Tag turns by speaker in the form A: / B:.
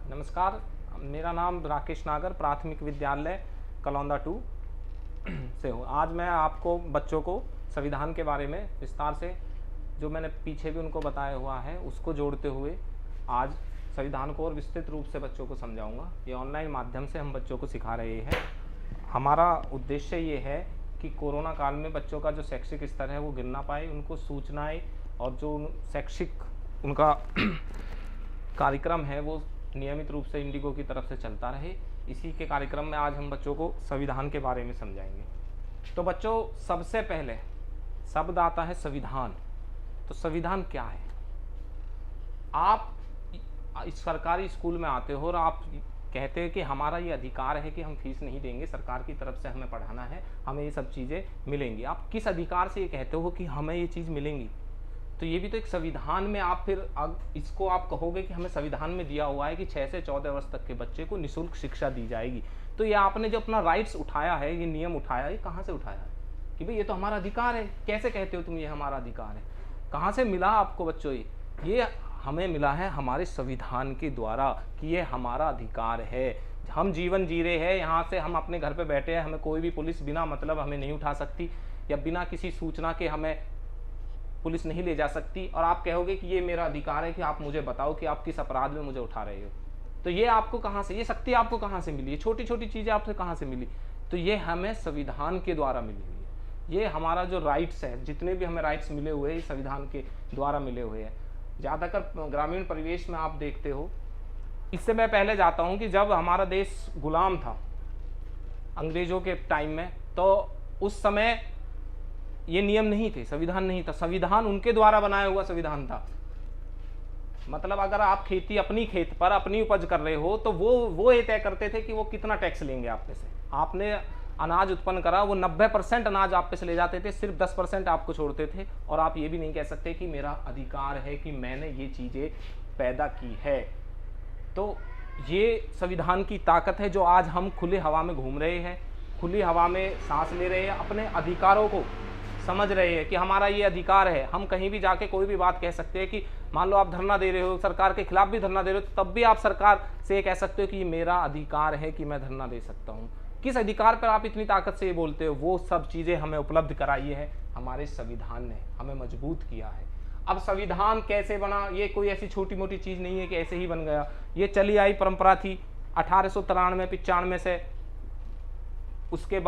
A: नमस्कार, मेरा नाम राकेश नागर, प्राथमिक विद्यालय कलौंदा 2 से हूँ। आज मैं आपको बच्चों को संविधान के बारे में विस्तार से, जो मैंने पीछे भी उनको बताया हुआ है, उसको जोड़ते हुए आज संविधान को और विस्तृत रूप से बच्चों को समझाऊंगा। ये ऑनलाइन माध्यम से हम बच्चों को सिखा रहे हैं। हमारा उद्देश्य ये है कि कोरोना काल में बच्चों का जो शैक्षिक स्तर है वो गिर ना पाए, उनको सूचनाएं और जो शैक्षिक उनका कार्यक्रम है वो नियमित रूप से इंडिगो की तरफ से चलता रहे। इसी के कार्यक्रम में आज हम बच्चों को संविधान के बारे में समझाएंगे। तो बच्चों, सबसे पहले शब्द आता है संविधान। तो संविधान क्या है? आप इस सरकारी स्कूल में आते हो और आप कहते हैं कि हमारा ये अधिकार है कि हम फीस नहीं देंगे, सरकार की तरफ से हमें पढ़ाना है, हमें ये सब चीज़ें मिलेंगी। आप किस अधिकार से ये कहते हो कि हमें ये चीज़ मिलेंगी? तो ये भी तो एक संविधान में आप फिर अब इसको आप कहोगे कि हमें संविधान में दिया हुआ है कि 6 से 14 वर्ष तक के बच्चे को निःशुल्क शिक्षा दी जाएगी। तो ये आपने जो अपना राइट्स उठाया है, ये नियम उठाया है, ये कहाँ से उठाया है कि भाई ये तो हमारा अधिकार है? कैसे कहते हो तुम ये हमारा अधिकार है? कहाँ से मिला आपको बच्चों? ये हमें मिला है हमारे संविधान के द्वारा कि ये हमारा अधिकार है। हम जीवन जी रहे हैं, यहाँ से हम अपने घर पे बैठे हैं, हमें कोई भी पुलिस बिना मतलब हमें नहीं उठा सकती, या बिना किसी सूचना के हमें पुलिस नहीं ले जा सकती। और आप कहोगे कि ये मेरा अधिकार है कि आप मुझे बताओ कि आप किस अपराध में मुझे उठा रहे हो। तो ये आपको कहाँ से, ये शक्ति आपको कहाँ से मिली? ये छोटी छोटी चीज़ें आपसे कहाँ से मिली? तो ये हमें संविधान के द्वारा मिली हुई है। ये हमारा जो राइट्स है, जितने भी हमें राइट्स मिले हुए हैं, संविधान के द्वारा मिले हुए हैं। ज़्यादातर ग्रामीण परिवेश में आप देखते हो। इससे मैं पहले जाता हूँ कि जब हमारा देश गुलाम था अंग्रेजों के टाइम में, तो उस समय ये नियम नहीं थे, संविधान नहीं था। संविधान उनके द्वारा बनाया हुआ संविधान था। मतलब अगर आप खेती अपनी खेत पर अपनी उपज कर रहे हो तो वो ये तय करते थे कि वो कितना टैक्स लेंगे आप पे से। आपने अनाज उत्पन्न करा, वो 90% अनाज आप पे से ले जाते थे, सिर्फ 10% आपको छोड़ते थे। और आप ये भी नहीं कह सकते कि मेरा अधिकार है कि मैंने ये चीज़ें पैदा की है। तो ये संविधान की ताकत है जो आज हम खुली हवा में घूम रहे हैं, खुली हवा में सांस ले रहे हैं, अपने अधिकारों को समझ रहे हैं कि हमारा ये अधिकार है। हम कहीं भी जाके कोई भी बात कह सकते हैं कि मान लो आप धरना दे रहे हो, सरकार के खिलाफ भी धरना दे रहे हो, तब भी आप सरकार से ये कह सकते हो कि ये मेरा अधिकार है कि मैं धरना दे सकता हूँ। किस अधिकार पर आप इतनी ताकत से ये बोलते हो? वो सब चीज़ें हमें उपलब्ध कराई है हमारे संविधान ने, हमें मजबूत किया है। अब संविधान कैसे बना? ये कोई ऐसी छोटी मोटी चीज़ नहीं है कि ऐसे ही बन गया। ये चली आई परंपरा थी 1893-95 से। उसके बाद